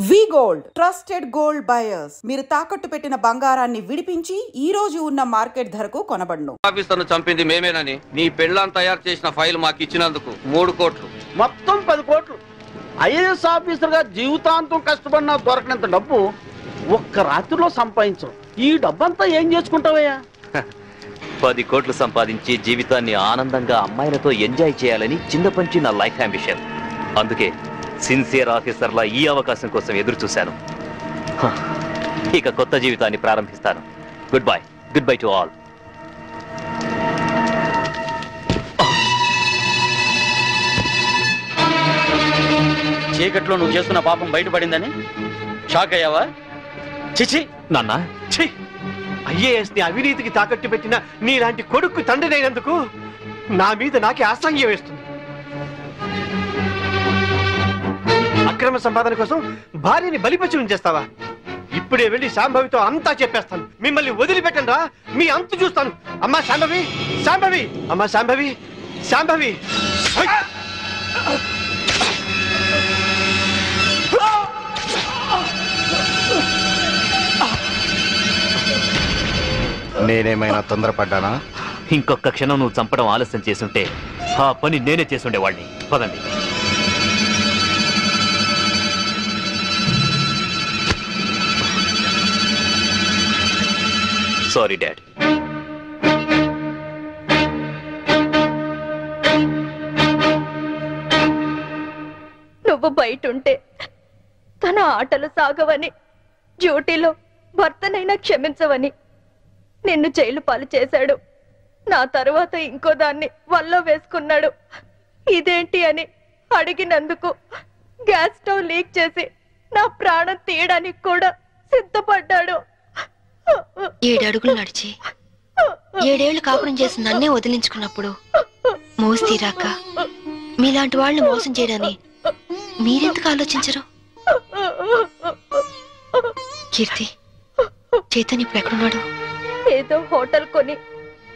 వి gold trusted gold buyers. మీరు తాకట్టు పెట్టిన బంగారాన్ని విడిపించి ఈ రోజు ఉన్న మార్కెట్ ధరకు కొనబడును. ఆఫీసర్ను చంపింది మేమేనని నీ పెళ్ళాం తయారు చేసిన ఫైల్ మాకు ఇచ్చినందుకు 3 కోట్లు, మొత్తం 10 కోట్లు. ఐఏఎస్ ఆఫీసర్ గా జీవితాంతం కష్టపడినా దొరకనంత డబ్బు ఒక్క రాత్రిలో సంపాదించవు. ఈ డబ్బంతా ఏం చేసుకుంటావయ్యా? 10 కోట్లు సంపాదించి జీవితాన్ని ఆనందంగా అమ్మాయిలతో ఎంజాయ్ చేయాలని చిన్నపంచి నా లైఫ్ అంబిషన్. అందుకే సిన్సియర్ ఆఫీసర్లా ఈ అవకాశం కోసం ఎదురు చూశాను. ఇక కొత్త జీవితాన్ని ప్రారంభిస్తాను. Good bye to all. చీకట్లో నువ్వు చేస్తున్న పాపం బయటపడిందని షాక్ అయ్యావా? చిచి నాన్న, ఐఏఎస్ ని అవినీతికి తాకట్టు పెట్టిన నీలాంటి కొడుకు తండ్రినైనందుకు నా మీద నాకే అసహ్యం వేస్తుంది. అక్రమ సంపాదన కోసం భార్యని బలిపచ్చి ఉంచేస్తావా? ఇప్పుడే వెళ్ళి శాంభవితో అంతా చెప్పేస్తాను. మిమ్మల్ని వదిలిపెట్టండి రా, మీ అంతు చూస్తాను. అమ్మా శాంభవి, శాంభవి, అమ్మా శాంభవి, శాంభవి. నేనేమైనా తొందరపడ్డానా? ఇంకొక క్షణం నువ్వు చంపడం ఆలస్యం చేసుంటే ఆ పని నేనే చేసుండేవాడిని. పదండి. Sorry dad. నువ్వు బయటుంటే తన ఆటలు సాగవని, డ్యూటీలో భర్తనైనా క్షమించవని నిన్ను జైలు పాలు చేశాడు. నా తరువాత ఇంకో దాన్ని వల్లో వేసుకున్నాడు. ఇదేంటి అని అడిగినందుకు గ్యాస్ స్టవ్ లీక్ చేసి నా ప్రాణం తీయడానికి కూడా సిద్ధపడ్డాడు. 7 అడుగులు నడిచి 7 ఏళ్లు కాపురం చేసి నన్నే వదిలించుకున్నప్పుడు మోసి తీరాక మీలాంటి వాళ్ళని మోసం చేయడాన్ని మీరెందుకు ఆలోచించరు? కీర్తి, చైతన్య ఇప్పుడు ఎక్కడున్నాడు? ఏదో హోటల్ కొని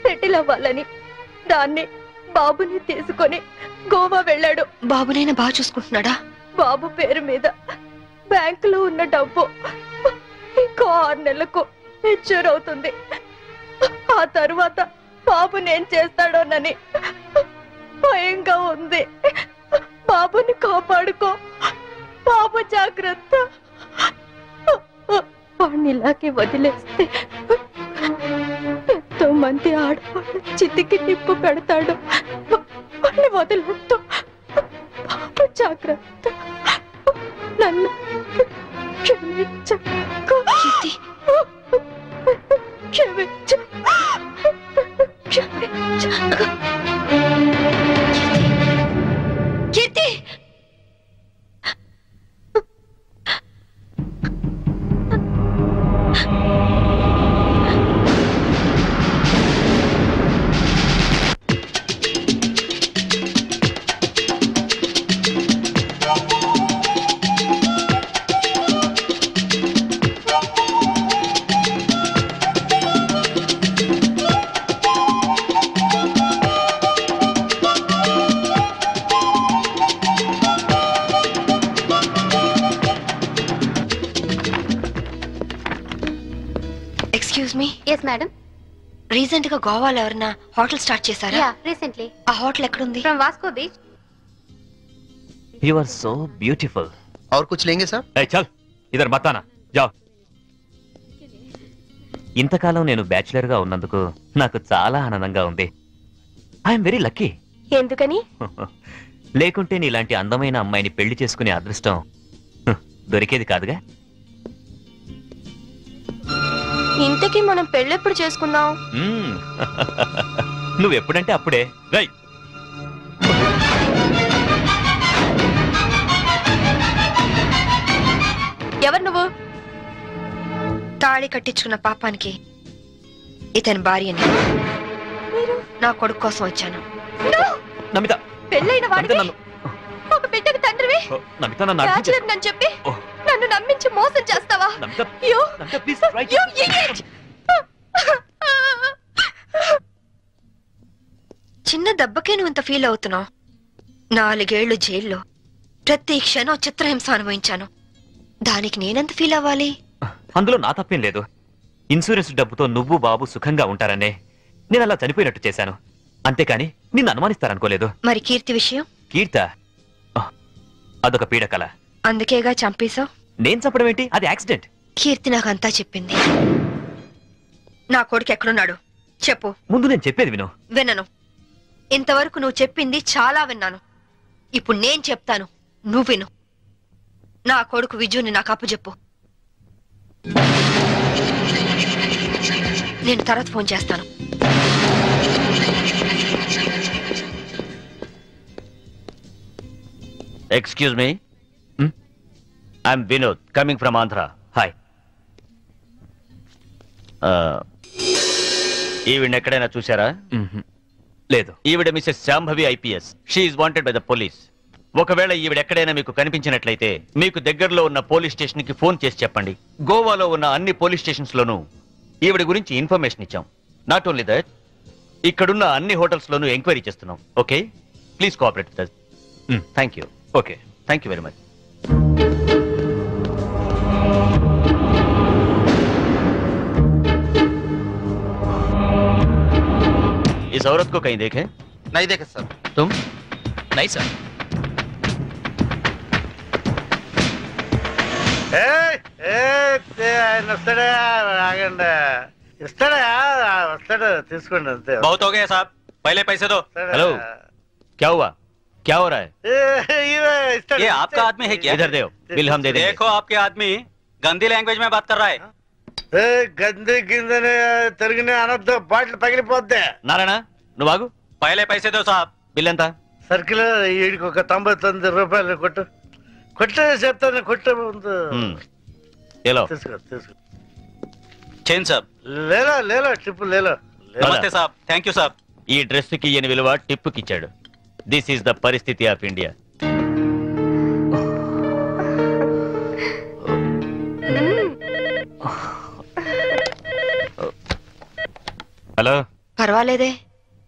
సెటిల్ అవ్వాలని దాన్ని బాబుని తీసుకొని గోవా వెళ్ళాడు. బాబునైనా బాగా చూసుకుంటున్నాడా? బాబు పేరు మీద బ్యాంకులో ఉన్న డబ్బు ఇంకో 6 నెలలకు మెచ్యూర్ అవుతుంది. ఆ తరువాత బాబు నేను చేస్తాడోనని భయంగా ఉంది. బాబుని కాపాడుకో, బాబు జాగ్రత్త. వాడిని ఇలాగే వదిలేస్తే ఎంతో మంది ఆడవాళ్ళు చితికి నిప్పు పెడతాడు. వాడిని వదిలేస్తూ బాబు జాగ్రత్త. నన్ను క్షమించకు. క్షమించు, క్షమించకు. కీర్తి, రీసెంట్ గా గోవాలో ఎవరన్నా హోటల్ స్టార్ట్ చేశారా? రీసెంట్లీ. ఆ హోటల్ ఎక్కడుంది? From Vasco beach. You are so beautiful. और कुछ लेंगे सर? ఏ చల్, ఇదర్ మతానా జా. ఇంతకాలం నేను బ్యాచులర్ గా ఉన్నందుకు నాకు చాలా ఆనందంగా ఉంది. I'm very lucky. ఎందుకని? లేకుంటే నీలాంటి అందమైన అమ్మాయిని పెళ్లి చేసుకునే అదృష్టం దొరికేది కాదుగా. ఇంతకీ మనం పెళ్ళెప్పుడు చేసుకుందాం? నువ్వెప్పుడంటే అప్పుడే. రై, ఎవరు నువ్వు? తాళి కట్టించుకున్న పాపానికి ఇతని భార్యని నా కొడుకు కోసం వచ్చాను. నమిత, పెళ్ళైన వాడివి, ఒక బిడ్డకు తండ్రివి, బ్యాచులర్ నన్ను చెప్పి నన్ను నమ్మించి మోసం చేస్తావా? చిన్న దెబ్బకే నువ్వు ఇంత ఫీల్ అవుతున్నావు. 4 ఏళ్లు జైల్లో ప్రతి క్షణం చిత్రహింస అనుభవించాను. దానికి నేనెంత ఫీల్ అవ్వాలి? అందులో నా తప్పేం లేదు. ఇన్సూరెన్స్ డబ్బుతో నువ్వు బాబు సుఖంగా ఉంటారనే నేను అలా చనిపోయినట్టు చేశాను. అంతేకాని నిన్ను అనుమానిస్తారనుకోలేదు. మరి కీర్తి విషయం? కీర్త అదొక పీడకల. అందుకేగా చంపేశావు? నేను చెప్పడం ఏంటి, అది యాక్సిడెంట్. కీర్తి నాకంతా చెప్పింది. నా కొడుకు ఎక్కడున్నాడు చెప్పు. ముందు నేను చెప్పేది విను. వినను. ఇంతవరకు నువ్వు చెప్పింది చాలా విన్నాను. ఇప్పుడు నేను చెప్తాను, నువ్వు విను. నా కొడుకు విజుని నాకు అప్పచెప్పు. నేను తర్వాత ఫోన్ చేస్తాను. Excuse me, I'm Vinod coming from Andhra. Hi. ఈవిడ ఎక్కడైనా చూసారా? లేదు. ఈవిడ Mrs Shambhavi IPS. She is wanted by the police. ఒకవేళ ఈవిడ ఎక్కడైనా మీకు కనిపించినట్లయితే మీకు దగ్గరలో ఉన్న పోలీస్ స్టేషన్ కి ఫోన్ చేసి చెప్పండి. గోవాలో ఉన్న అన్ని పోలీస్ స్టేషన్స్ లోనూ ఈవిడ గురించి ఇన్ఫర్మేషన్ ఇచ్చాం. నాట్ ఓన్లీ దట్, ఇక్కడున్న అన్ని హోటల్స్ లోనూ ఎంక్వైరీ చేస్తున్నాం. Okay, please cooperate with us. Thank you. Okay, thank you very much. इस औरत को कहीं देखे? नहीं देखे सर. तुम? नहीं सर. తీసుకోండి అంతే. बहुत हो गया साहब, पहले पैसे दो. हेलो, क्या हुआ? क्या हो रहा है? ये आपका आदमी है क्या? इधर दो, बिल हम दे देंगे. देखो आपके आदमी गंदी लैंग्वेज में बात कर रहा है. గంది గిందని తిరిగిన అనొద్దు, బాటిల్ పగిలిపోద్ది. నారాయణ నువ్వు ఆగు. पहले पैसे दो साहब. బిల్ ఎంత? సర్కిల్ వీడికి ఒక 99 రూపాయలు కొట్టు. కొట్టే చెప్తాను, కొట్టే ముందు ఏలో తీసుకో తీసుకో. चेन साहब. లేలో లేలో టిప్పు లేలో. नमस्ते साहब. थैंक यू साहब. ఈ డ్రెస్ కి ఈయన విలువ టిప్పుకి ఇచ్చాడు. దిస్ ఈస్ ద పరిస్థితి ఆఫ్ ఇండియా. హలో. పర్వాలేదే,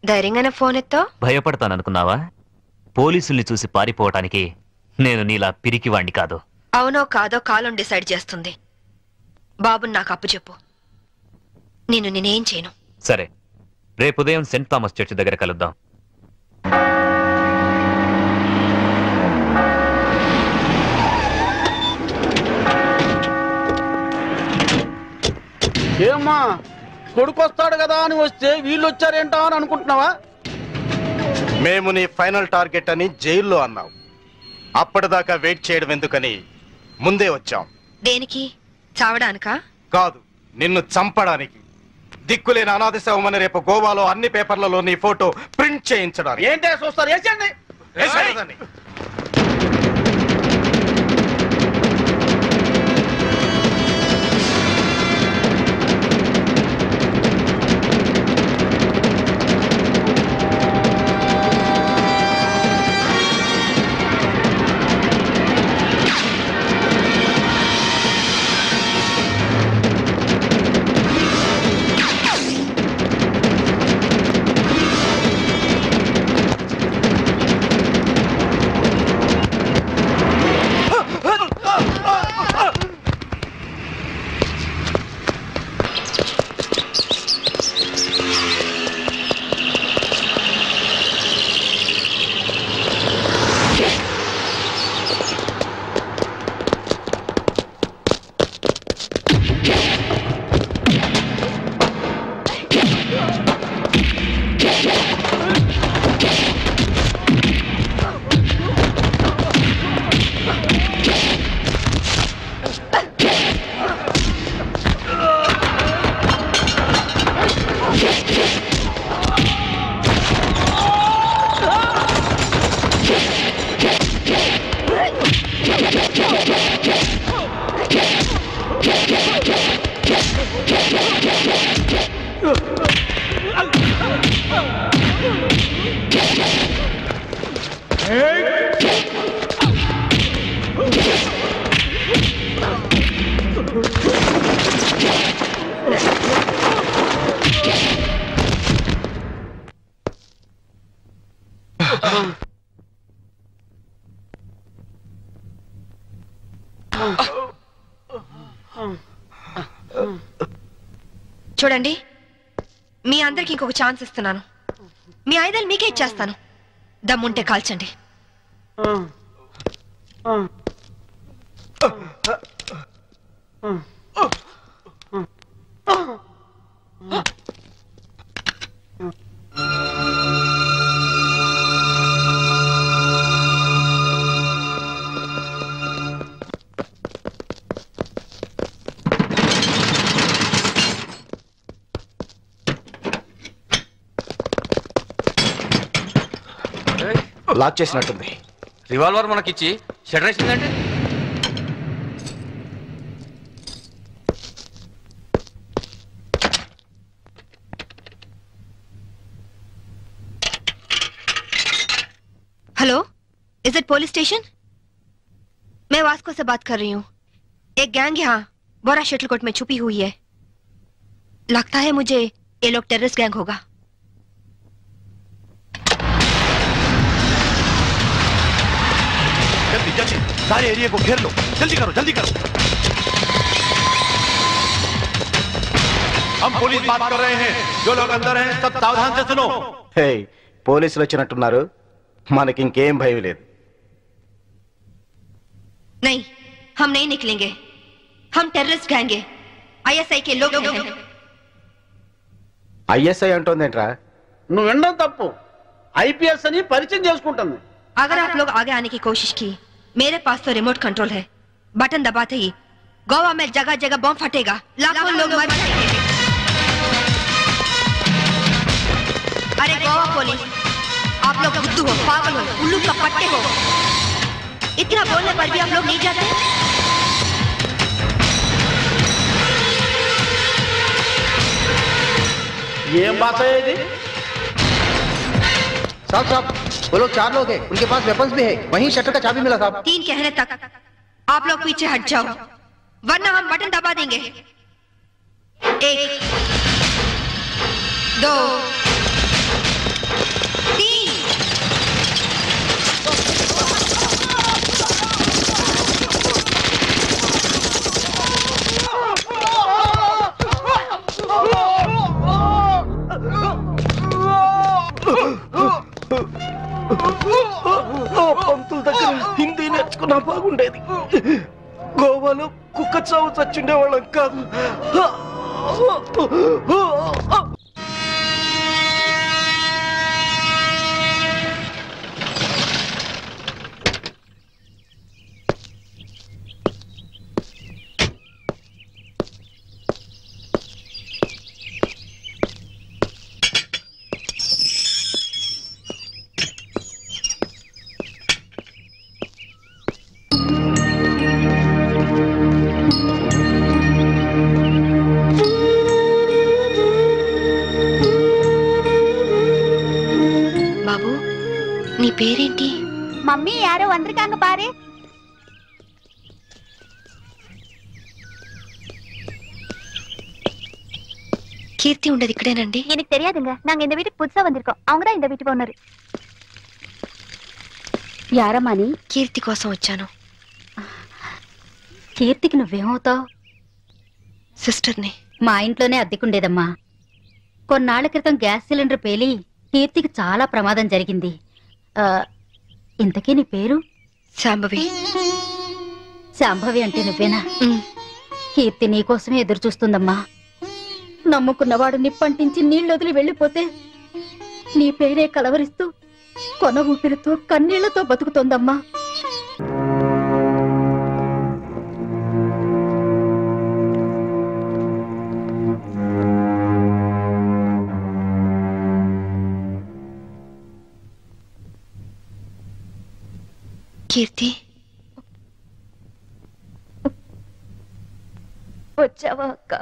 ధైర్యంగానే ఫోన్ ఎత్తో. భయపడతాననుకున్నావా? పోలీసుల్ని చూసి పారిపోవటానికి నేను నీలా పిరికివాణ్ణి కాదు. అవునో కాదో కాలం డిసైడ్ చేస్తుంది. బాబుని నాకు అప్పచెప్పు, నేనేం చేయను. సరే, రేపు ఉదయం సెంట్ థామస్ చర్చ్ దగ్గర కలుద్దాం. ఏమ్మా, కొడుకు వస్తాడు కదా అని వస్తే వీళ్ళు వచ్చారేంటా అని అనుకుంటున్నావా? మేము నీ ఫైనల్ టార్గెట్ అని జైల్లో అన్నావు. అప్పటిదాకా వెయిట్ చేయడం ఎందుకని ముందే వచ్చాం. దేనికి? చావడానికా? కాదు, నిన్ను చంపడానికి. దిక్కులేని అనాథ శవమని రేపు గోవాలో అన్ని పేపర్లలో నీ ఫోటో ప్రింట్ చేయించడానికి. ఏంటే చూస్తారు, వేసేయండి. వేసేయదని. చూడండి, మీ అందరికి ఇంకొక ఛాన్స్ ఇస్తున్నాను. మీ ఆయుధాలు మీకే ఇచ్చేస్తాను. దమ్ముంటే కాల్చండి. లాక్ చేసినట్టుంది. రివాల్వర్ మనకిచ్చి షటర్ వేసిందంటే hello, is it police station? मैं वास्को से बात कर रही हूँ. एक गैंग यहाँ बोरा शटलकोट में छुपी हुई है. लगता है मुझे ये लोग टेररिस्ट गैंग होगा. जल्दी जल्दी सारे एरिया को घेर लो. जल्दी करो जल्दी करो. हम पुलिस बात कर रहे हैं. जो लोग अंदर हैं सब सावधान से सुनो. హే, పోలీసులు వచ్చినట్టున్నారు. మనకి ఇంకేం భయం లేదు. नहीं, हम नहीं निकलेंगे. हम टेररिस्ट गैंग है. आईएसआई के लोग हैं. ఐఎస్ఐ అంటోందేంట్రా? నువ్వు వినడం తప్పు. ఐపీఎస్ అని పరిచయం చేసుకుంటుంది. अगर आप लोग आगे आने की कोशिश की, मेरे पास तो रिमोट कंट्रोल है. बटन दबाते ही गोवा में जगह जगह बम फटेगा. लाखों लोग मर जाएंगे. अरे गोवा पुलिस, आप लोग बुद्धू हो, पागल हो, उल्लू का पट्टे हो. इतना बोलने पर भी आप लोग नहीं जाते. ఏం భాష ఇది? साहब साहब, वो लोग 4 लोग हैं. उनके पास वेपन्स भी है. वहीं शटर का चाबी मिला साहब. 3 कहने तक आप लोग पीछे हट जाओ, वरना हम बटन दबा देंगे. 1 2 3. పంతుల దగ్గర హిందీ నేర్చుకున్నా బాగుండేది. గోవాలో కుక్క చావు చచ్చుండేవాళ్ళం కాదు. బాబు, నీ పేరేంటి? மம்மி யாரோ வந்திருக்காங்க பாரு. కీర్తి ఉండదు ఇక్కడేనండి? எனக்கு தெரியாதுங்க. நாங்க இந்த வீட்டுக்கு புதுசா வந்திருக்கோம். அவங்க தான் இந்த வீட்டுக்கு ஓனர். యారమ్మని? కీర్తి కోసం వచ్చాను. కీర్తికి నువ్వేమవుతావు? సిస్టర్ని. మా ఇంట్లోనే అద్దెకుండేదమ్మా. కొన్నాళ్ల క్రితం గ్యాస్ సిలిండర్ పేలి కీర్తికి చాలా ప్రమాదం జరిగింది. ఇంతకీ నీ పేరు? శాంభవి. శాంభవి అంటే నువ్వేనా? కీర్తి నీకోసమే ఎదురు చూస్తుందమ్మా. నమ్ముకున్నవాడు నిప్పంటించి నీళ్ళొదిలి వెళ్ళిపోతే నీ పేరే కలవరిస్తూ కొన ఊపిరితో కన్నీళ్లతో బతుకుతోందమ్మా. కీర్తి, వచ్చావా అక్క?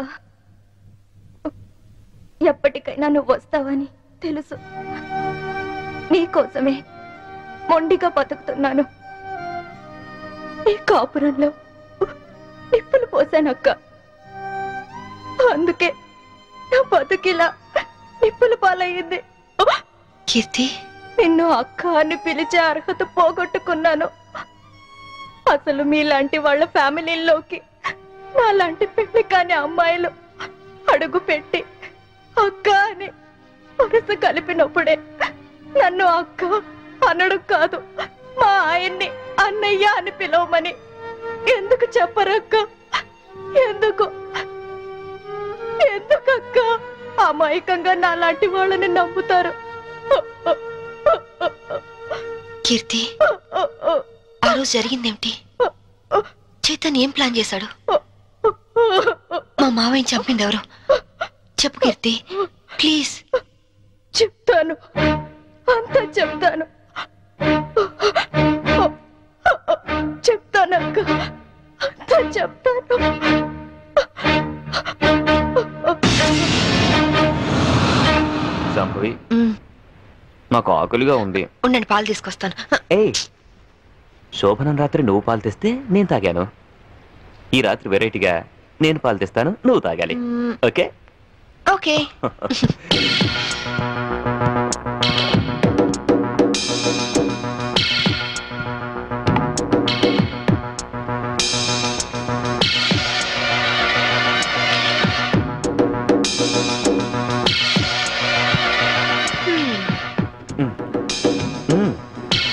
ఎప్పటికైనా నువ్వు వస్తావని తెలుసు. నీకోసమే మొండిగా బతుకుతున్నాను. ఈ కాపురంలో నిప్పులు పోసానక్క. అందుకే నా బతుకిలా నిప్పుల పాలయ్యింది. కీర్తి, నిన్ను అక్క అని పిలిచే అర్హత పోగొట్టుకున్నాను. అసలు మీలాంటి వాళ్ళ ఫ్యామిలీలోకి నాలాంటి పెళ్లి కాని అమ్మాయిలు అడుగు పెట్టి అక్క అని వరుస కలిపినప్పుడే నన్ను అక్క అనడు కాదు, మా ఆయన్ని అన్నయ్య అని పిలవమని ఎందుకు చెప్పరక్క? ఎందుకు ఎందుకక్క అమాయకంగా నాలాంటి వాళ్ళని నమ్ముతారు? కీర్తి, ఆ రోజు జరిగిందేమిటి? చైతన్ ఏం ప్లాన్ చేశాడు? మా మావయ్యని చంపింది ఎవరు? చెప్పు కీర్తి, ప్లీజ్. చెప్తాను, అంతా చెప్తాను, చెప్తానక్క, అంతా చెప్తాను. సంభవి, నాకు ఆకలిగా ఉంది. ఉండండి, పాలు తీసుకొస్తాను. ఏయ్, శోభనం రాత్రి నువ్వు పాలు తెస్తే నేను తాగాను. ఈ రాత్రి వెరైటీగా నేను పాలు తెస్తాను, నువ్వు తాగాలి. Okay okay.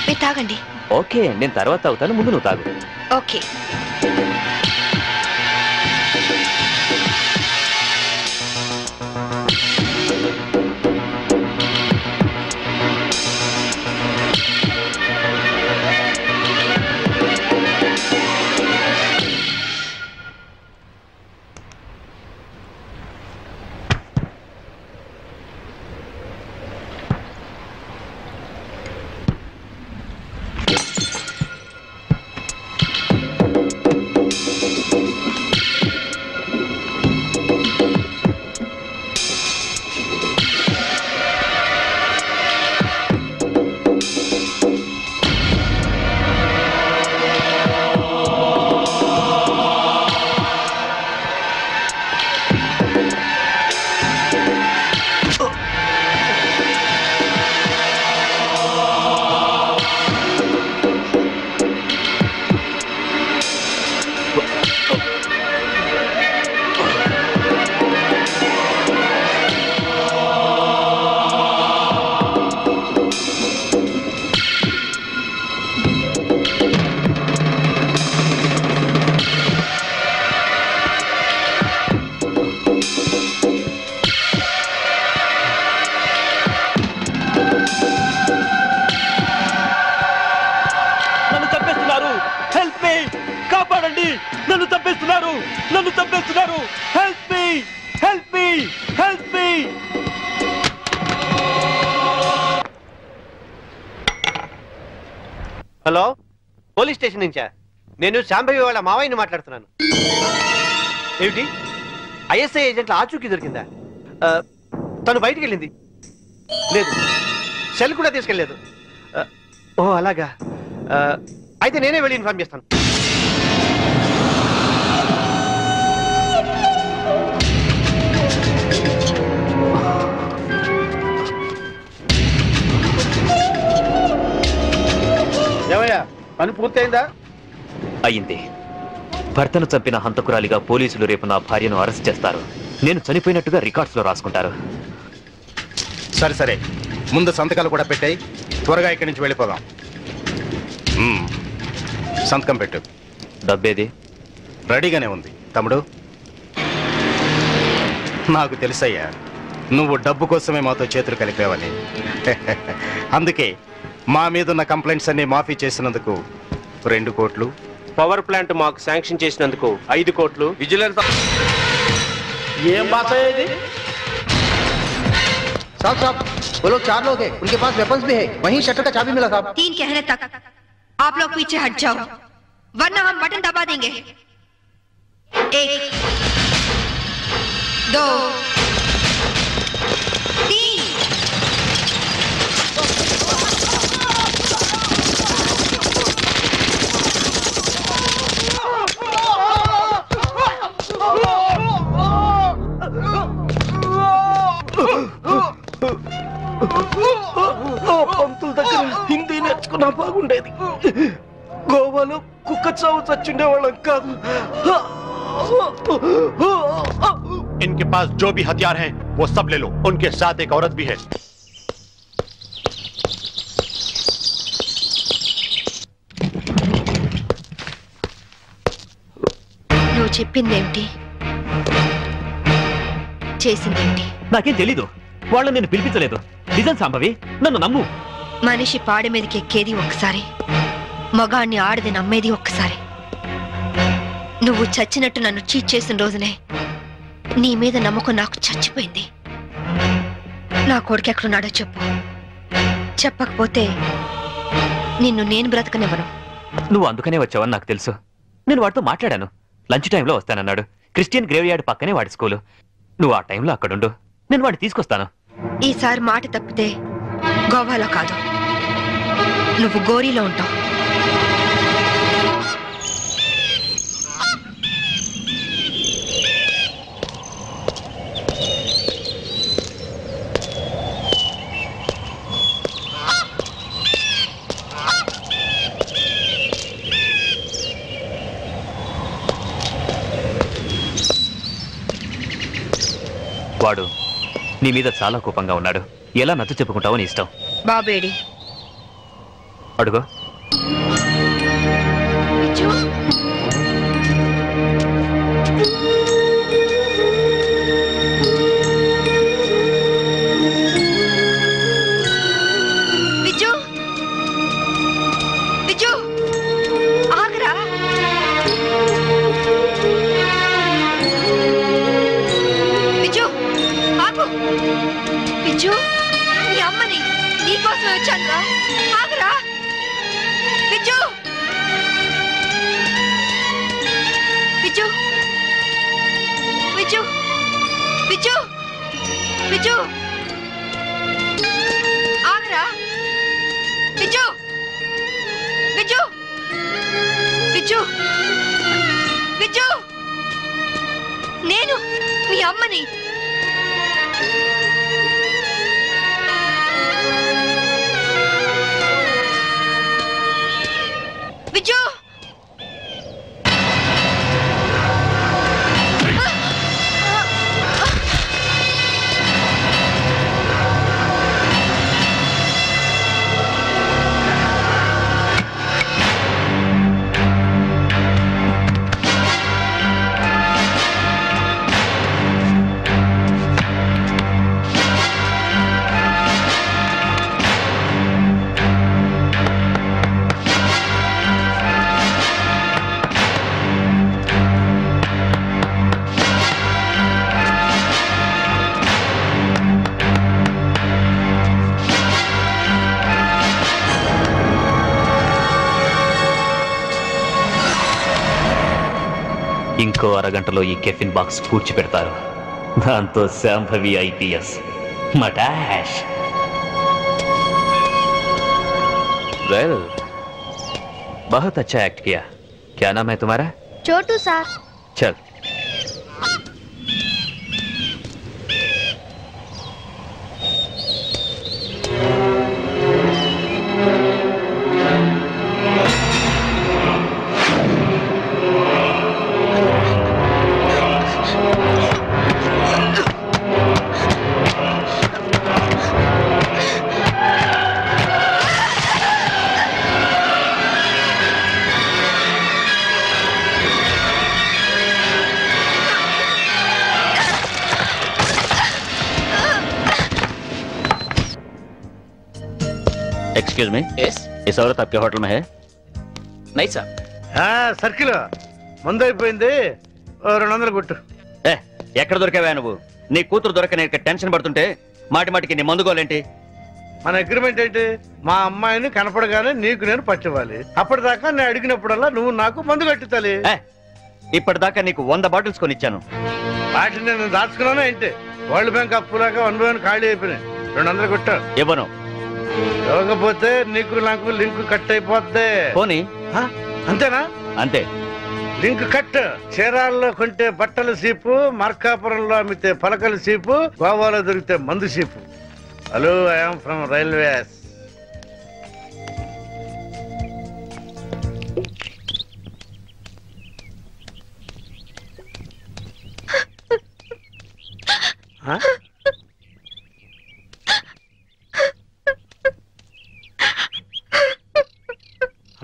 మీరు తాగండి. ఓకే, నేను తర్వాత తాగుతాను, ముందు నువ్వు తాగు. ఓకే. నన్ను చంపేస్తున్నారు, నన్ను చంపేస్తున్నారు. Help me, help me, help me. Hello, police station నుంచా? నేను శాంభవి వాళ్ళ మావయ్యని మాట్లాడుతున్నాను. ఏమిటి, ఐఎస్ఐ ఏజెంట్ల ఆచూకీ దొరికిందా? తను బయటికి వెళ్ళింది లేదు, సెల్ కూడా తీసుకెళ్ళలేదు. ఓ అలాగా, అయితే నేనే వెళ్ళి ఇన్ఫార్మ్ చేస్తాను. ఏమయ్యా, పని పూర్తయిందా? అయింది. భర్తను చంపిన హంతకురాలిగా పోలీసులు రేపు నా భార్యను అరెస్ట్ చేస్తారు. నేను చనిపోయినట్టుగా రికార్డ్స్ లో రాసుకుంటారు. సరే సరే, ముందు సంతకాలు కూడా పెట్టాయి, త్వరగా ఇక్కడి నుంచి వెళ్ళిపోదాం. సంతకం పెట్టు. డబ్బేది? రెడీగానే ఉంది తమ్ముడు. నాకు తెలుసయ్యా, నువ్వు డబ్బు కోసమే మాతో చేతులు కలిపావని. అందుకే మా మీదున్న కంప్లైంట్స్ అన్ని మాఫీ చేసినందుకు 2 కోట్లు, పవర్ ప్లాంట్ మాకు శాంక్షన్ చేసినందుకు 5 కోట్లు, విజిలెన్స్ ఏం బాస ఇది? साहब साहब, वो लोग 4 लोग हैं, उनके पास वेपन्स भी है, वहीं शटर का चाबी मिला साहब. 3 कहने तक आप लोग पीछे हट जाओ, वरना हम बटन दबा देंगे. 1 2 3. పంతుల దగ్గర హిందీ నేర్చుకున్నా బాగుండేది. గోవాలో కుక్క చావు చచ్చుండేవాళ్ళం కాదు. इनके पास जो भी हथियार हैं वो सब ले लो, उनके साथ एक औरत भी है। నువ్వు చెప్పిందేమిటి, చేసిందేమిటి? నాకేం తెలీదు. వాళ్ళు నేను పిలిపించలేదు. నిజం సంభవి, నన్ను నమ్ము. మనిషి పాడి మీదకి ఎక్కేది ఒక్కసారి, మగాణ్ణి ఆడది నమ్మేది ఒక్కసారి. నువ్వు చచ్చినట్టు నన్ను చీట్ చేసిన రోజునే నీ మీద నమ్మకం నాకు చచ్చిపోయింది. నా కొడుకు ఎక్కడున్నాడో చెప్పు. చెప్పకపోతే నిన్ను నేను బ్రతకనివ్వను. నువ్వు అందుకనే వచ్చావని నాకు తెలుసు. నేను వాడితో మాట్లాడాను. లంచ్ టైంలో వస్తానన్నాడు. క్రిస్టియన్ గ్రేవ్ యార్డ్ పక్కనే వాడి స్కూలు. నువ్వు ఆ టైంలో అక్కడుండు, నేను వాడిని తీసుకొస్తాను. ఈసారి మాట తప్పితే గోవాలో కాదు, నువ్వు గోరీలో ఉంటావు. వాడు నీ మీద చాలా కోపంగా ఉన్నాడు. ఎలా నచ్చ చెప్పుకుంటావో నీ ఇష్టం. బాబేడి అడుగు. విజు, విజు ఆగరా. విజు ఆగు. విజు, నీ అమ్మని నీకోసం వచ్చాను రా. ఆగరా విజు. విజు, విజు, విజు, విజు ఆగరా. విజు, విజు, విజు, విజు, నేను మీ అమ్మని. విజు, ఇంకో అరగంటలో ఈ కెఫిన్ బాక్స్ పూడ్చి పెడతారు. దాంతో శాంభవి ఐపీఎస్ మటాష్. वेल, बहुत अच्छा एक्ट किया. क्या नाम है तुम्हारा? छोटू सर. चल. एक्सक्यूज मी, इस औरत आपके होटल में है? नहीं सर. సర్కిల్ ముందు అయిపోయింది, 200 కొట్టు. ఎక్కడ దొరికావా నువ్వు? నీ కూతురు దొరకని టెన్షన్ పడుతుంటే మాటి మాటికి నీ మందుకోలేంటి? మన అగ్రిమెంట్ ఏంటి? మా అమ్మాయిని కనపడగానే నీకు నేను పట్టివ్వాలి. అప్పటిదాకా నేను అడిగినప్పుడల్లా నువ్వు నాకు మందు కట్టుతాలి. ఇప్పటిదాకా నీకు 100 బాటిల్స్ కొనిచ్చాను. వాటిని నేను దాచుకున్నాను ఏంటి? వరల్డ్ బ్యాంక్ అప్పులాగా 1 ఖాళీ అయిపోయినాయి. 200 కొట్టు. ఇవ్వను. ఇవ్వకపోతే నీకు నాకు లింక్ కట్ అయిపోద్ది. పోనీ. అంతేనా? అంతే. Link cut. చీరాల్లో కొంటే బట్టల సీపు, మార్కాపురంలో అమ్మితే పలకల సీపు, గోవాలో దొరికితే మందు cheap. Hello, I'm from railways.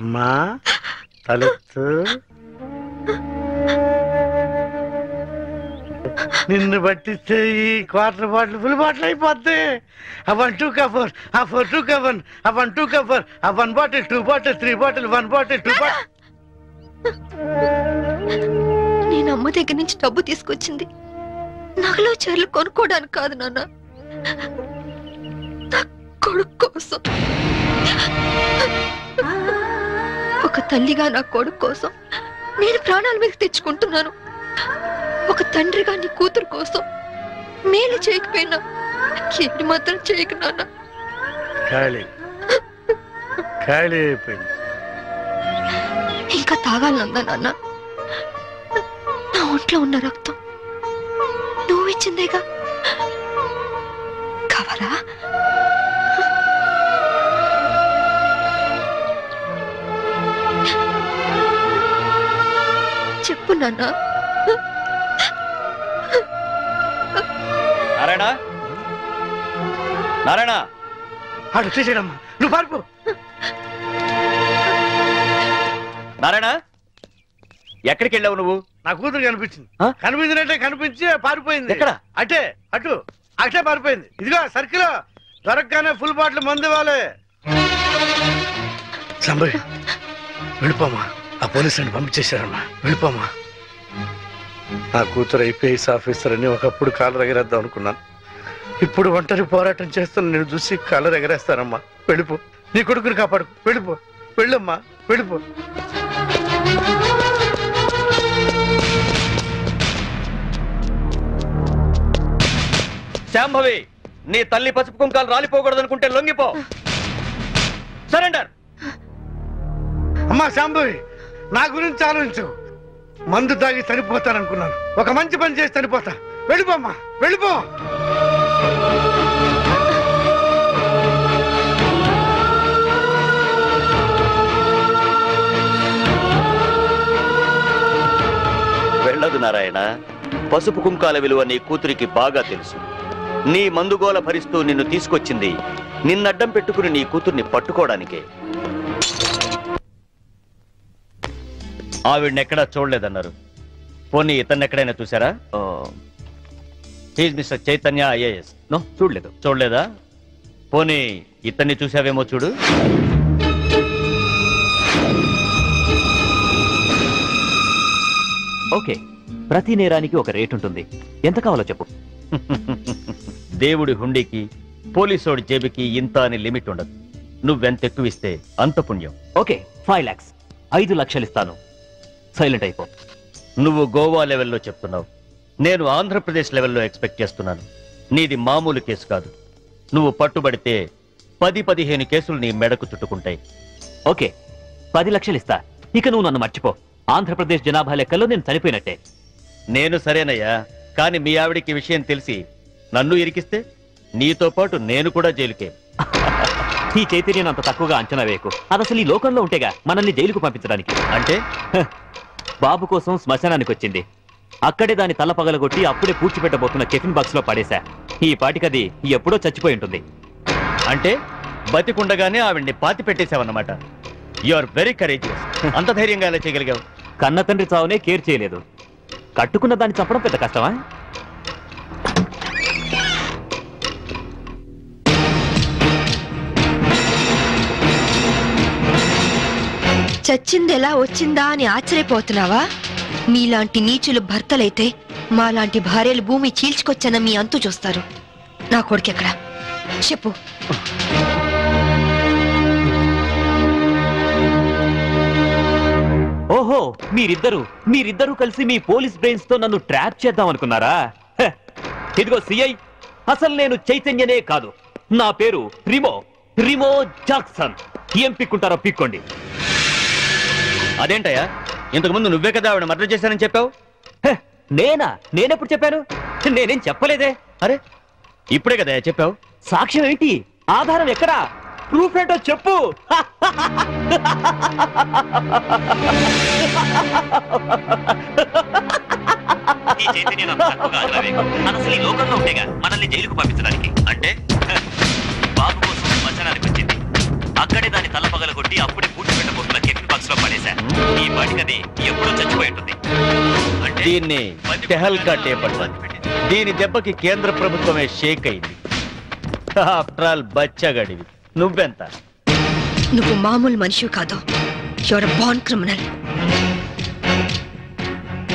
అమ్మా తలెత్తు. నిన్ను పట్టిస్తే ఈ క్వార్టర్ బాటిల్ ఫుల్ బాటిల్ అయిపోద్ది. ఆ 1 2 కవర్, ఆ 4 2 కవర్, ఆ 1 2 కవర్, ఆ 1 bottle 2 bottle 3 bottle 1 bottle 2 bottle. నేను అమ్మ దగ్గర నుంచి డబ్బు తీసుకొచ్చింది నగలు చీరలు కొనుక్కోవడానికి కాదు నాన్న, నా కొడుకు కోసం. ఒక తల్లిగా నా కొడుకు కోసం నేను ప్రాణాల మీద తెచ్చుకుంటున్నాను. ఒక తండ్రిగా నీ కూతురు కోసం మేలు చేయకపోయినా ఏంటి మాత్రం చేయకు నాన్న. ఖాళీ ఖాళీ అయిపోయింది. ఇంకా తాగాలనుందా నాన్న? నా ఒంట్లో ఉన్న రక్తం నువ్వు ఇచ్చిందేగా, కావాలా? చెప్పు నాన్న. నారాయణ, నారాయణ, అడు చేసేయడమ్మా, నువ్వు పారిపో. నారాయణ, ఎక్కడికి వెళ్ళావు నువ్వు? నా కూతురు కనిపించింది. కనిపించినట్టే కనిపించి పారిపోయింది. ఎక్కడ? అటే అటే పారిపోయింది. ఇదిగో సర్కిల్ దొరకగానే ఫుల్ బాటిల్ మందు ఇవ్వాలి. సంబరి వెళ్ళిపోమా, ఆ పోలీసుని పంపించేశారమ్మా, వెళ్ళిపోమా. నా కూతురు ఐపీఎస్ ఆఫీసర్ అని ఒకప్పుడు కాలు ఎగరేద్దాం అనుకున్నాను. ఇప్పుడు ఒంటరి పోరాటం చేస్తున్న నేను చూసి కాలు ఎగరేస్తానమ్మా. వెళ్ళిపో, నీ కొడుకుని కాపాడు. వెళ్ళిపో, వెళ్ళమ్మా, వెళ్ళిపో. శాంభవి, నీ తల్లి పసుపు కుంకాలు రాలిపోకూడదనుకుంటే లొంగిపో. సరెండర్. అమ్మా శాంభవి, నా గురించి ఆలోచించు. మందు తాగి చనిపోతాననుకున్నాను, ఒక మంచి పని చేసి చనిపోతా. వెళ్ళిపోమ్మా, వెళ్ళిపో. వెళ్ళదు నారాయణ. పసుపు కుంకాల విలువ నీ కూతురికి బాగా తెలుసు. నీ మందుగోల భరిస్తూ నిన్ను తీసుకొచ్చింది నిన్నడ్డం పెట్టుకుని నీ కూతుర్ని పట్టుకోవడానికే. ఆవిడనెక్కడా చూడలేదన్నారు. పోనీ ఇతన్ని ఎక్కడైనా చూసారా? Mister Chaitanya IAS. నో, చూడలేదు. చూడలేదా? పోనీ ఇతన్ని చూసావేమో చూడు. ఓకే, ప్రతి నేరానికి ఒక రేట్ ఉంటుంది. ఎంత కావాలో చెప్పు. దేవుడి హుండీకి పోలీసోడి జేబుకి ఇంత అని లిమిట్ ఉండదు. నువ్వెంత ఎక్కువ ఇస్తే అంత పుణ్యం. ఓకే, 5 lakhs, 5 లక్షలు ఇస్తాను. సైలెంట్ అయిపో. నువ్వు గోవా లెవెల్లో చెప్తున్నావు, నేను ఆంధ్రప్రదేశ్ లెవెల్లో ఎక్స్పెక్ట్ చేస్తున్నాను. నీది మామూలు కేసు కాదు. నువ్వు పట్టుబడితే 10-15 కేసులు నీ మెడకు చుట్టుకుంటాయి. ఓకే, 10 లక్షలు ఇస్తా. ఇక నువ్వు నన్ను మర్చిపో. ఆంధ్రప్రదేశ్ జనాభా లెక్కల్లో నేను చనిపోయినట్టే. నేను సరేనయ్యా, కానీ మీ ఆవిడికి విషయం తెలిసి నన్ను ఇరికిస్తే నీతో పాటు నేను కూడా జైలుకే. ఈ చైతన్యం అంత తక్కువగా అంచనా వేయకు. అది అసలు ఈ లోకంలో ఉంటేగా మనల్ని జైలుకు పంపించడానికి. అంటే బాబు కోసం శ్మశానానికి వచ్చింది. అక్కడే దాని తల పగలగొట్టి అప్పుడే పూడ్చిపెట్టబోతున్న కెఫిన్ బాక్స్ లో పడేశా. ఈ పాటికది ఎప్పుడో చచ్చిపోయి ఉంటుంది. అంటే బతికుండగానే ఆవిడ్ని పాతి పెట్టేశావన్నమాట. You are very courageous. అంత ధైర్యంగా ఎలా చేయగలిగావు? కన్న తండ్రి చావునే కేర్ చేయలేదు. కట్టుకున్న దాన్ని చంపడం పెద్ద కష్టమా? చచ్చింది ఎలా వచ్చిందా అని ఆశ్చర్యపోతున్నావా? మీలాంటి నీచులు భర్తలైతే మాలాంటి భార్యలు భూమి చీల్చుకొచ్చన్న మీ అంతు చూస్తారు. నా కొడుకెక్కడ చెప్పు. ఓహో, మీరిద్దరూ కలిసి మీ పోలీస్ బ్రెయిన్స్ తో నన్ను ట్రాప్ చేద్దాం అనుకున్నారా? ఇదిగో సిఐ, అసలు నేను చైతన్యనే కాదు. నా పేరు రిమో జాక్సన్. ఏం పిక్కుంటారో పిక్కోండి. అదేంటయ్యా, ఇంతకుముందు నువ్వే కదా ఆవిడ మర్డర్ చేశానని చెప్పావు. నేనెప్పుడు చెప్పాను? నేనేం చెప్పలేదే. అరే, ఇప్పుడే కదా చెప్పావు. సాక్ష్యం ఏంటి? ఆధారం ఎక్కడా? ప్రూఫ్ ఏంటో చెప్పు. అసలు ఈ లోకంలో ఉండేగా మనల్ని జైలుకు పంపించడానికి. అంటే బాబు కోసం శ్మశానానికి వచ్చింది. అక్కడే దాని తల పగలగొట్టి అప్పుడే పూడ్చిపెట్టబోతున్న అది ఎప్పుడో చచ్చిపోయి ఉంటుంది. దీన్ని టెహల్కా టేప్ అంటారు. దీని దెబ్బకి కేంద్ర ప్రభుత్వమే షేక్ అయింది. ఆఫ్టర్ ఆల్ బచ్చగడివి. నువ్వెంత? నువ్వు మామూలు మనిషి కాదు. You're born criminal.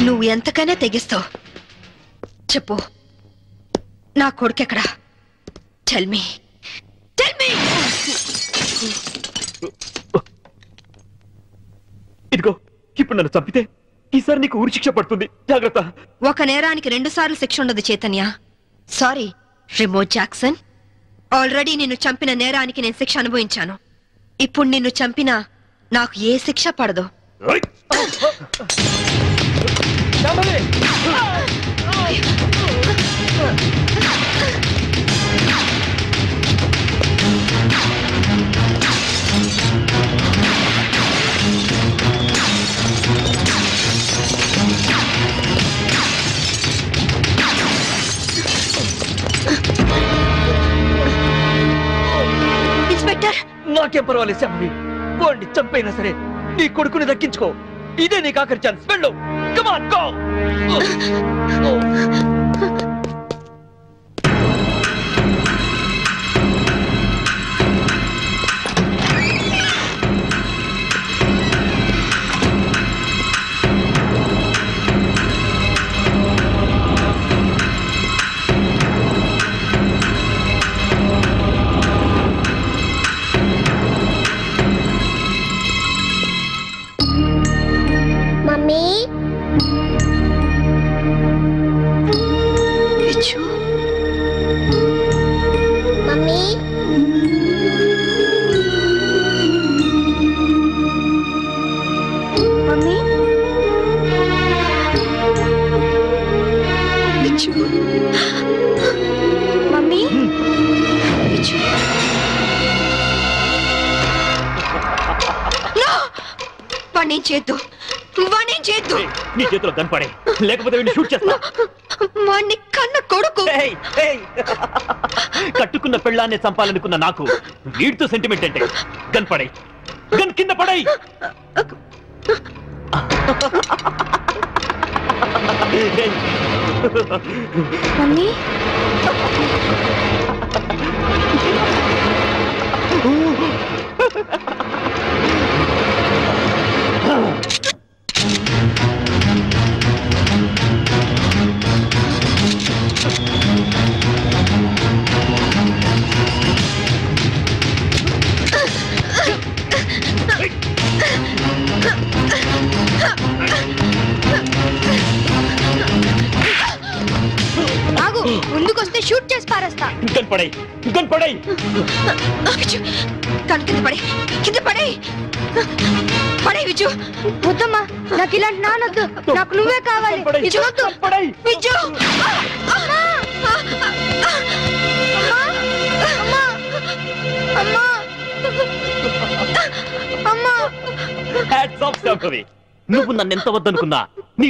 నువ్వు ఎంతకైనా తెగిస్తావు. చెప్పు, నా కొడుకెక్కడా? Tell me. ఇదిగో, ఇప్పుడు నన్ను చంపితే ఈసారి నీకు ఊరి శిక్ష పడుతుంది. జాగ్రత్త. ఒక నేరానికి 2 సార్లు శిక్ష ఉండదు Chaitanya. Sorry Remo Jackson. Already నిన్ను చంపిన నేరానికి నేను శిక్ష అనుభవించాను. ఇప్పుడు నిన్ను చంపినా నాకు ఏ శిక్ష పడదు. ఇన్స్పెక్టర్, నాకేం పర్వాలేదు శాంభవి. వాడిని చంపైనా సరే నీ కొడుకుని దక్కించుకో. ఇదే నీకు ఆఖరి ఛాన్స్. వెళ్ళు. Come on, go. Mummy, mummy, mummy, mummy, వాణ్ణేం చేద్దు. నీ చేతిలో కనపడే, లేకపోతే వీడిని షూట్ చేస్తా. వాణ్ణి కన్న కొడుకు. కట్టుకున్న పెళ్ళాన్ని చంపాలనుకున్న నాకు వీడితో సెంటిమెంట్ అంటే. కనపడే, గన్ కింద పడై. మమ్మీ, ఆగు. ముందుకొస్తే షూట్ చేసి పారేస్తా. కనపడై. తను కింద పడే విజు. వద్దమ్మా, నాకు ఇలాంటి నానొద్దు. నాకు నువ్వే కావాలి. విజు వద్దు. విజు, నువ్వు నన్ను ఎంత వద్దనుకున్నా